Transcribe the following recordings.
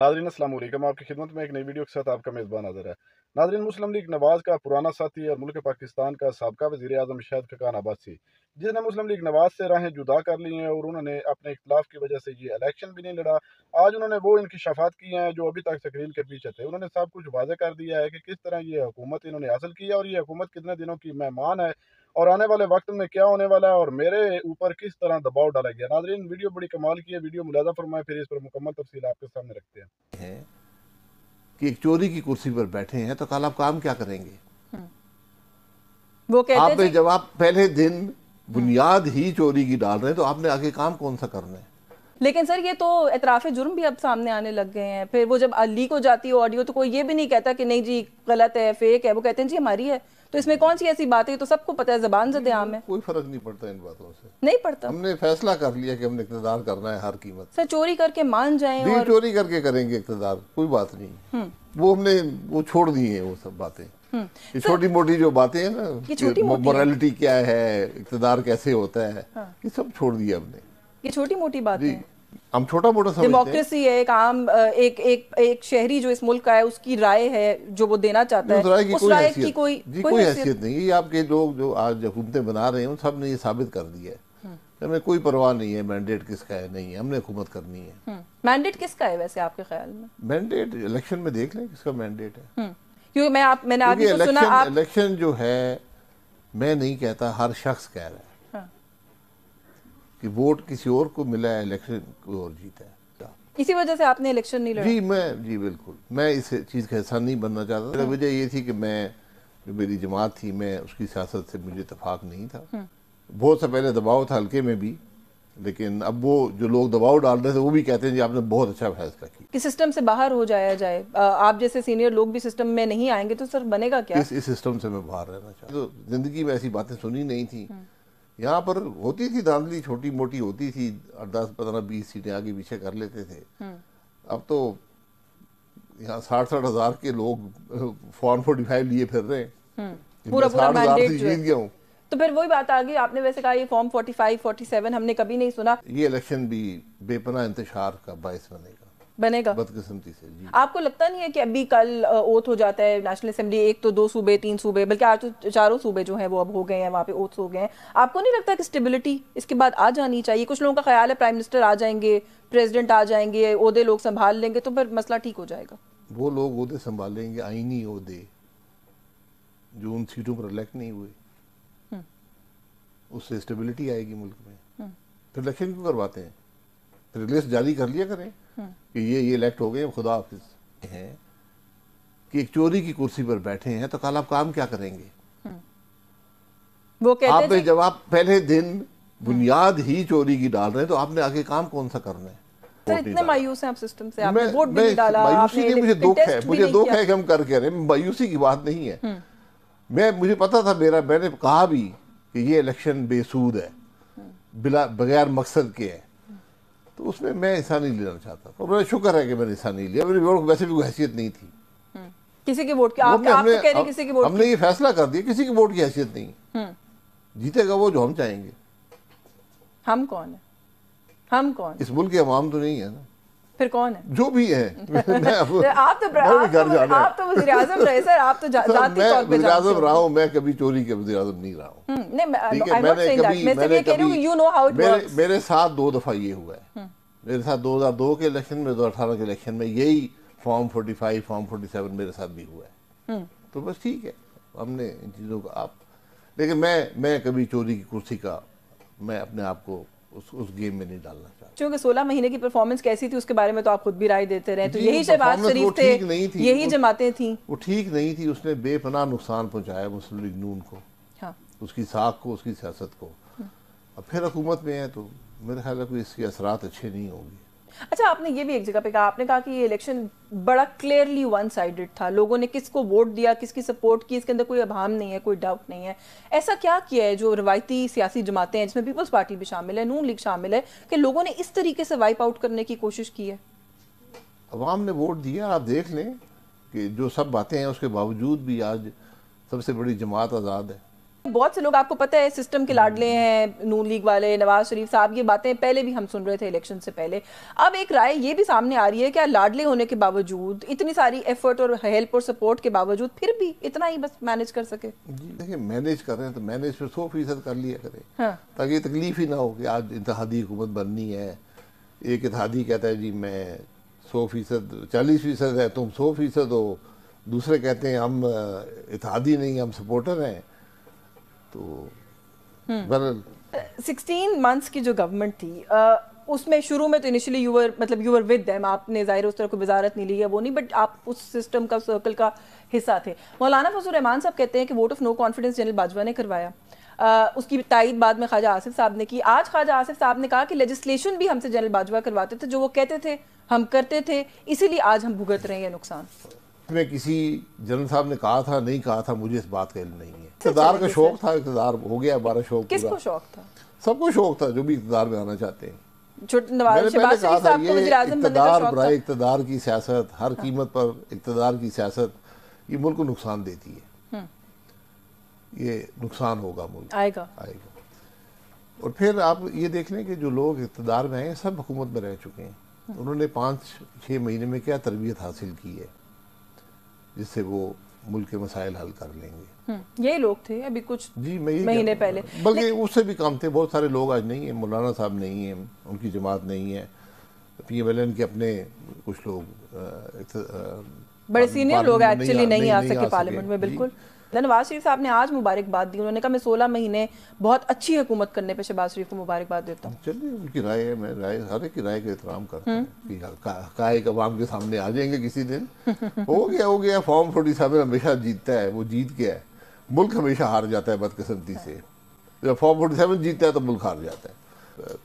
नाज़रीन अस्सलाम वालेकुम। आपकी खिदमत में एक नई वीडियो के साथ आपका मेज़बान हाज़िर है। नाज़रीन, मुस्लिम लीग नवाज़ का पुराना साथी और मुल्क पाकिस्तान का साबका वज़ीर आज़म शाहिद खकान अब्बासी, जिसने मुस्लिम लीग नवाज़ से राहें जुदा कर ली हैं और उन्होंने अपने इख्तिलाफ की वजह से ये इलेक्शन भी नहीं लड़ा। आज उन्होंने वो इंकशाफात किए हैं जो अभी तक तकरीर के पीछे थे। उन्होंने सब कुछ वाज़ेह कर दिया है कि किस तरह ये हुकूमत इन्होंने हासिल की है और ये हुकूमत कितने दिनों की मेहमान है और आने वाले वक्त में क्या होने वाला है और मेरे ऊपर किस तरह दबाव डाला गया। नाज़रीन, वीडियो बड़ी कमाल की है, वीडियो मुलाज़ा फरमाएं, फिर इस पर मुकम्मल तफसील आपके सामने रखते हैं। कि एक चोरी की कुर्सी पर बैठे हैं तो कल आप काम क्या करेंगे? वो कहते आपने जब आप पहले दिन बुनियाद ही चोरी की डाल रहे हैं तो आपने आगे काम कौन सा करना है? लेकिन सर ये तो एतराफ़ जुर्म भी अब सामने आने लग गए हैं। फिर वो जब लीक हो जाती है ऑडियो तो कोई ये भी नहीं कहता कि नहीं जी गलत है, फेक है, वो कहते हैं जी हमारी है। तो इसमें कौन सी ऐसी बात है? तो सबको पता है, ज़बान ज़द आम है। कोई फर्क नहीं पड़ता इन बातों से, नहीं पड़ता। हमने फैसला कर लिया कि हमने इक़्तिदार करना है हर कीमत। सर चोरी करके मान जाएं और चोरी करके करेंगे इक़्तिदार, कोई बात नहीं। वो हमने वो छोड़ दी है वो सब बातें। ये छोटी मोटी जो बातें हैं ना, मोरालिटी क्या है, इक़्तिदार कैसे होता है, ये सब छोड़ दिया हमने। ये छोटी मोटी बातें हैं। हम छोटा मोटा समझते हैं। डेमोक्रेसी है, एक आम एक शहरी जो इस मुल्क का है उसकी राय है जो वो देना चाहता है, उस राय की कोई हैसियत नहीं। ये आपके लोग जो आज हुकूमतें बना रहे हैं उन सब ने ये साबित कर दिया है हमें कोई परवाह नहीं है मैंडेट किसका है, नहीं है, हमने हुकूमत करनी है। मैंडेट किसका है वैसे आपके ख्याल में? मैंडेट इलेक्शन में देख लें किसका मैंडेट है। क्योंकि मैंने आपको सुना इलेक्शन जो है, मैं नहीं कहता, हर शख्स कह रहा है कि वोट किसी और को मिला है, इलेक्शन कोई और जीता है। इसी वजह से आपने इलेक्शन नहीं लड़ा? जी बिल्कुल, मैं इस चीज़ का हिस्सा नहीं बनना चाहता था। वजह ये थी कि मैं, जो मेरी जमात थी, मैं उसकी सियासत से मुझे इत्तेफाक नहीं था। बहुत से पहले दबाव था हल्के में भी, लेकिन अब वो जो लोग दबाव डाल रहे थे वो भी कहते हैं जी आपने बहुत अच्छा फैसला किया कि सिस्टम से बाहर हो जाया जाए। आप जैसे सीनियर लोग भी सिस्टम में नहीं आएंगे तो सर बनेगा क्या? इस सिस्टम से मैं बाहर रहना चाहता। तो जिंदगी में ऐसी बातें सुनी नहीं थी। यहाँ पर होती थी धांधली, छोटी मोटी होती थी, 10, 15, 20 सीटें आगे पीछे कर लेते थे। अब तो यहाँ 60-60 हज़ार के लोग फॉर्म 45 लिए फिर रहे हैं। पूरा मैंडेट जीत गया हूँ। तो फिर वही बात आ गई, आपने वैसे कहा ये फॉर्म 45, 47 हमने कभी नहीं सुना। ये इलेक्शन भी बेपनाह इंतशार का बायस बनेगा बदकिस्मती से। जी आपको लगता नहीं है कि अभी कल ओथ हो जाता है नेशनल असेंबली, एक तो 2 सूबे 3 सूबे बल्कि आज तो 4 सूबे जो हैं वो अब हो गए हैं, वहाँ पे ओथ हो गए हैं। आपको नहीं लगता कि स्टेबिलिटी इसके बाद आ जानी चाहिए? कुछ लोगों का ख्याल है प्राइम मिनिस्टर आ जाएंगे, प्रेसिडेंट आ जाएंगे, ओहदे लोग संभाल लेंगे तो फिर मसला ठीक हो जाएगा। वो लोग ओहदे संभालेंगे, आईनी ओहदे जो उन सीटों पर इलेक्ट नहीं हुए, उससे स्टेबिलिटी आएगी मुल्क में। फिर इलेक्शन क्यों करवाते हैं? फिर लिस्ट जारी कर लिया करें कि ये इलेक्ट हो गए, खुदा हाफिज हैं कि एक चोरी की कुर्सी पर बैठे हैं तो कल आप काम क्या करेंगे? वो कहते आपने जब आप पहले दिन बुनियाद ही चोरी की डाल रहे हैं तो आपने आगे काम कौन सा करना है? सर इतने मायूस हैं आप सिस्टम से, आपने वोट भी नहीं डाला। मायूसी नहीं, मुझे दुख है, मुझे दुख है कि हम कर रहे हैं, मायूसी की बात नहीं है। मुझे पता था, मैंने कहा भी कि ये इलेक्शन बेसूद है, बगैर मकसद के है, तो उसमें मैं हिस्सा नहीं लेना चाहता। और मुझे शुक्र है कि मैंने हिस्सा नहीं लिया। मेरी वोट वैसे भी कोई हैसियत नहीं थी किसी के वोट की। आप तो कह रहे किसी के वोट, हमने ये फैसला कर दिया किसी की वोट की हैसियत नहीं। जीतेगा वो जो हम चाहेंगे। हम कौन है? हम कौन? इस मुल्क के अवाम तो नहीं है ना। फिर कौन है? जो भी है। आप तो वज़ीर आज़म रहे सर, आप तो जाती तौर पे वज़ीर आज़म रहा हूँ, मैं कभी चोरी के वज़ीर आज़म नहीं रहा हूँ। मेरे साथ 2 दफा ये हुआ है। मेरे साथ 2002 के इलेक्शन में, 2018 के इलेक्शन में यही फॉर्म 45, फॉर्म 47 मेरे साथ भी हुआ है। तो बस ठीक है, हमने इन चीज़ों को लेकिन मैं कभी चोरी की कुर्सी का, मैं अपने आप को उस गेम में नहीं डालना चाहता। क्योंकि 16 महीने की परफॉर्मेंस कैसी थी उसके बारे में तो आप खुद भी राय देते रहे। तो यही शहबाज शरीफ थे, यही जमातें थी, वो ठीक नहीं थी। उसने बेपनाह नुकसान पहुंचाया मुस्लिम लीग नून को, उसकी साख को, उसकी सियासत को। अब फिर हुकूमत में है तो मेरे ख्याल में इसके असरात अच्छे नहीं होंगे। अच्छा, आपने ये भी एक जगह पे कहा, आपने कहा कि ये इलेक्शन बड़ा क्लियरली वन साइडेड था, लोगों ने किसको वोट दिया, किसकी सपोर्ट की, इसके अंदर कोई अभाम नहीं है, कोई डाउट नहीं है। ऐसा क्या किया है जो रवायती सियासी जमातें हैं, जिसमें पीपल्स पार्टी भी शामिल है, नून लीग शामिल है, कि लोगों ने इस तरीके से वाइप आउट करने की कोशिश की है? अवाम ने वोट दिया। आप देख लें कि जो सब बातें हैं उसके बावजूद भी आज सबसे बड़ी जमात आज़ाद है। بہت سے لوگ آپ کو پتہ ہے سسٹم کے لاڈلے ہیں، نون لیگ والے، نواز شریف صاحب، یہ باتیں پہلے بھی ہم سن رہے تھے الیکشن سے پہلے. اب ایک رائے یہ بھی سامنے آ رہی ہے کہ لاڈلے ہونے کے باوجود، اتنی ساری ایفرٹ اور ہیلپ اور سپورٹ کے باوجود، پھر بھی اتنا ہی بس مینج کر سکے. جی دیکھیں، مینیج کر رہے ہیں تو مینیج پھر 100% کر لیا کریں، ہاں تاکہ یہ تکلیف ہی نہ ہو کہ آج اتحادی حکومت بننی ہے. ایک اتحادی کہتا ہے جی میں 100%، 40% ہے، تم 100% ہو. دوسرے کہتے ہیں ہم اتحادی نہیں، ہم سپورٹر ہیں. تو بہرحال 16 منتھس کی جو گورنمنٹ تھی، اس میں شروع میں تو initially you were with them, آپ نے ظاہر اس طرح کوئی وزارت نہیں لی ہے، وہ نہیں، بٹ آپ اس سسٹم کا، سرکل کا حصہ تھے. مولانا فضل الرحمان صاحب کہتے ہیں کہ vote of no confidence general Bajwa نے کروایا. اس کی تائید بعد میں خواجہ آصف صاحب نے کی. آج خواجہ آصف صاحب نے کہا کہ لیجسلیشن بھی ہم سے جنرل باجوہ کرواتے تھے، جو وہ کہتے تھے ہم کرتے تھے، اسی لیے آج ہم بھگت رہے ہیں نقصان. میں کسی جنرل صاحب نے کہا تھا نہیں کہا تھا، مجھے اس بات کا علم نہیں ہے. اقتدار کا شوق تھا، اقتدار ہو گیا ہمارا شوق کس پورا. کو شوق تھا؟ سب کو شوق تھا جو بھی اقتدار میں آنا چاہتے ہیں. میں نواز نے پہلے شہباز کہا شریف تھا صاحب کو وزیر یہ اعظم بننے کا اقتدار شوق تھا. برائے اقتدار کی سیاست، ہر قیمت پر اقتدار کی سیاست، یہ ملک کو نقصان دیتی ہے. یہ نقصان ہوگا ملک آئے گا. اور پھر آپ یہ دیکھ لیں کہ جو لوگ اقتدار میں ہیں سب حکومت میں رہ چکے ہیں. انہوں نے 5-6 مہینے میں کیا تربیت حاصل کی ہے جس سے وہ ملک کے مسائل حل کر لیں گے. یہی لوگ تھے ابھی کچھ جی میں مہینے پہلے، بلکہ اس سے بھی کم تھے. بہت سارے لوگ آج نہیں ہیں. مولانا صاحب نہیں ہیں، ان کی جماعت نہیں ہے. پی ایم ایل این کے اپنے کچھ لوگ بڑے سینئر لوگ ایکچولی نہیں آ سکے سکے پارلیمنٹ میں. بالکل. نواز شریف صاحب نے آج مبارکباد دی. انہوں نے کہا میں 16 مہینے بہت اچھی حکومت کرنے پہ شہباز شریف کو مبارکباد دیتا ہوں. چلیے ان کی رائے ہے، میں ہر ایک کی رائے کا احترام کرتا ہوں. حقائق عوام کے سامنے آ جائیں گے کسی دن. ہو گیا فارم 47 ہمیشہ جیتتا ہے، وہ جیت گیا ہے. ملک ہمیشہ ہار جاتا ہے بدقسمتی سے. جب فارم 47 جیتتا ہے تو ملک ہار جاتا ہے.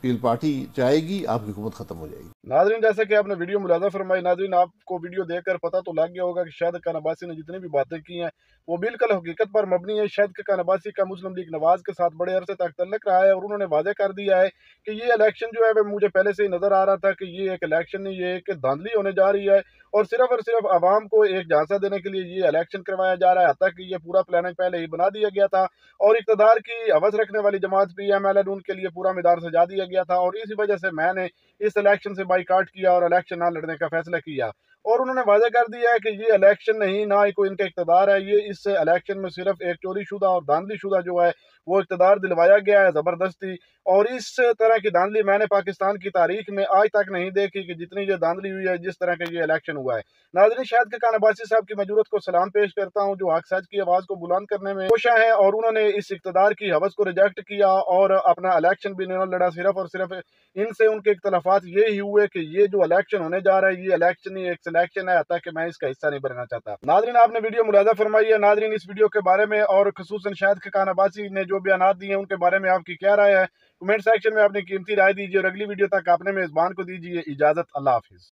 پیل پارٹی چاہے گی آپ کی حکومت ختم ہو جائے گی. ناظرین، جیسے کہ آپ نے ویڈیو ملاحظہ فرمائی، ناظرین آپ کو ویڈیو دیکھ کر پتہ تو لگ گیا ہوگا کہ شاہد خان عباسی نے جتنی بھی باتیں کی ہیں وہ بالکل حقیقت پر مبنی ہے. شاہد خان عباسی کا مسلم لیگ نواز کے ساتھ بڑے عرصے تک تعلق رہا ہے اور انہوں نے واضح کر دیا ہے کہ یہ الیکشن جو ہے وہ مجھے پہلے سے ہی نظر آ رہا تھا کہ یہ ایک الیکشن نہیں، یہ ایک دھاندلی ہونے جا رہی ہے اور صرف عوام کو ایک جھانسا دینے کے لیے یہ الیکشن کروایا جا رہا ہے. حتیٰ کہ یہ پورا پلاننگ پہلے ہی بنا دیا گیا تھا اور اقتدار کی ہوس رکھنے والی جماعت پی ایم ایل این ان کے لیے پورا میدان سجا دیا گیا تھا اور اسی وجہ سے میں نے اس الیکشن سے بائیکاٹ کیا اور الیکشن نہ لڑنے کا فیصلہ کیا. اور انہوں نے واضح کر دیا ہے کہ یہ الیکشن نہیں، نہ ہی کوئی ان کا اقتدار ہے. یہ اس الیکشن میں صرف ایک چوری شدہ اور دھاندلی شدہ جو ہے وہ اقتدار دلوایا گیا ہے زبردستی. اور اس طرح کی دھاندلی میں نے پاکستان کی تاریخ میں آج تک نہیں دیکھی کہ جتنی یہ دھاندلی ہوئی ہے جس طرح کا یہ الیکشن ہوا ہے. ناظرین، شاہد خان عباسی صاحب کی مجورت کو سلام پیش کرتا ہوں جو حق سچ کی آواز کو بلند کرنے میں کوشاں ہیں اور انہوں نے اس اقتدار کی ہوس کو ریجیکٹ کیا اور اپنا الیکشن بھی نہ لڑا. صرف اور صرف ان سے ان کے اختلافات یہی ہوئے کہ یہ جو الیکشن ہونے جا رہا ہے یہ الیکشن ہی ایک سلیکشن ہے، حتیٰ کہ میں اس کا حصہ نہیں بننا چاہتا. ناظرین، آپ نے ویڈیو ملاحظہ فرمائی ہے. ناظرین، اس ویڈیو کے بارے میں اور خصوصاً شاہد خان عباسی نے جو بیانات دیے ہیں ان کے بارے میں آپ کی کیا رائے ہے؟ کمنٹ سیکشن میں اپنی قیمتی رائے دیجیے اور اگلی ویڈیو تک اپنے میزبان کو دیجیے اجازت. اللہ حافظ.